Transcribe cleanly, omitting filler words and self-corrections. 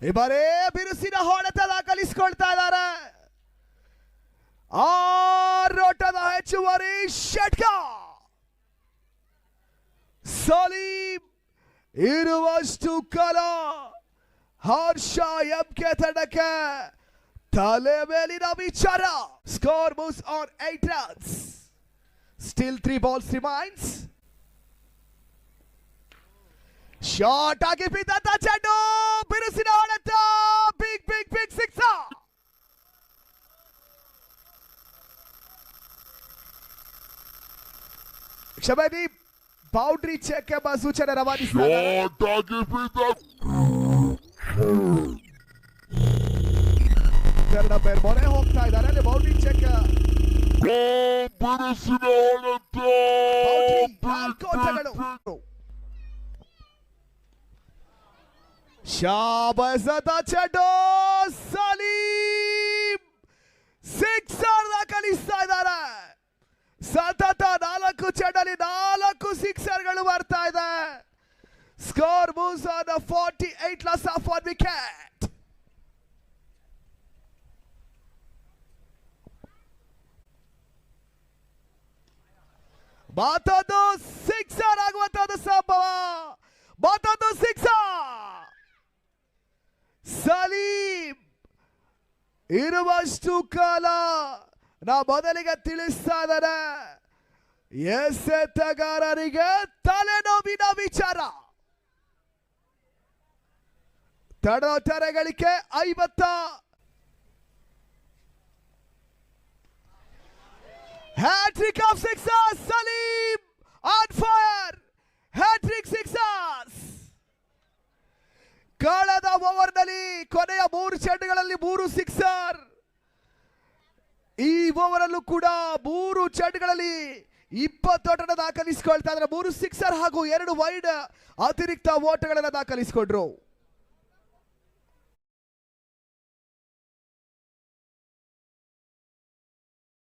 ಈ ಬಾರಿ ಬಿರುಸಿನ ಹೊಡೆತ ದಾಖಲಿಸಿಕೊಳ್ತಾ ಇದ್ದಾರೆ. ಆರೋಟದ ಹೆಚ್ಚುವರಿ ಷಟ್ಕ ಸಲೀಂ ಇರುವಷ್ಟು ಕಾಲ ಹರ್ಷ ಎಂಕೆ ತಂಡಕ್ಕೆ ತಲೆ ಮೇಲಿನ ವಿಚಾರ. Score moves on 8 runs. Still 3 balls remains. Shot ಆಗಿ ಬಿದ್ದಂತ ಚೆಂಡು, ಬಿರುಸಿನ ಹೊಡೆತ, ಬಿಗ್ ಬಿಗ್ ಬಿಗ್ ಸಿಕ್ಸರ್. ಕ್ಷಮೆದಿ ಬೌಂಡ್ರಿ ಚೆಕ್ ಎಂಬ ಸೂಚನೆ ರವಾನಿಸಿದ್ದಾರೆ. ಪೇರ್ ಮೊರೆ ಹೋಗ್ತಾ ಇದ್ದಾರೆ. ಅಲ್ಲಿ ಬೌಂಡ್ರಿ ಚೆಕ್ ಶಾಬಾಸದ ಚೆಂಡು, ಸಲೀಂ ಸಿಕ್ಸರ್ ದಾಖಲಿಸ್ತಾ ಇದ್ದಾರೆ. ಸತತ 4 ಚೆಂಡಲ್ಲಿ 4 ಸಿಕ್ಸರ್ಗಳು ಬರ್ತಾ ಇದೆ. Score moves on 48 loss of 1 wicket. ಮತ್ತೊಂದು ಸಿಕ್ಸರ್ ಆಗುವಂತದ್ದು ಸಂಭವ. ಮತ್ತೊಂದು ಸಿಕ್ಸರ್. ಸಲೀಂ ಇರುವಷ್ಟು ಕಾಲ ನಾ ಮೊದಲಿಗೆ ತಿಳಿಸ್ತಾ ಇದ್ದಾರೆ, ಎಸೆತಗಾರರಿಗೆ ತಲೆನೋವಿನ ವಿಚಾರ. ತಡೆ ಗಳಿಕೆ 50. Hattrick of sixers. Salim on fire. Hattrick sixers. ಕಳೆದ ಓವರ್ನಲ್ಲಿ ಕೊನೆಯ 3 ಚೆಂಡುಗಳಲ್ಲಿ 3 ಸಿಕ್ಸರ್. ಈ ಓವರಲ್ಲೂ ಕೂಡ 3 ಚೆಂಡುಗಳಲ್ಲಿ 20 ಓಟಗಳನ್ನು ದಾಖಲಿಸಿಕೊಳ್ತಾ ಇದ್ದಾರೆ. 3 ಸಿಕ್ಸರ್ ಹಾಗೂ 2 ವೈಡ್ ಅತಿರಿಕ್ತ ಓಟಗಳನ್ನು ದಾಖಲಿಸಿಕೊಂಡ್ರು.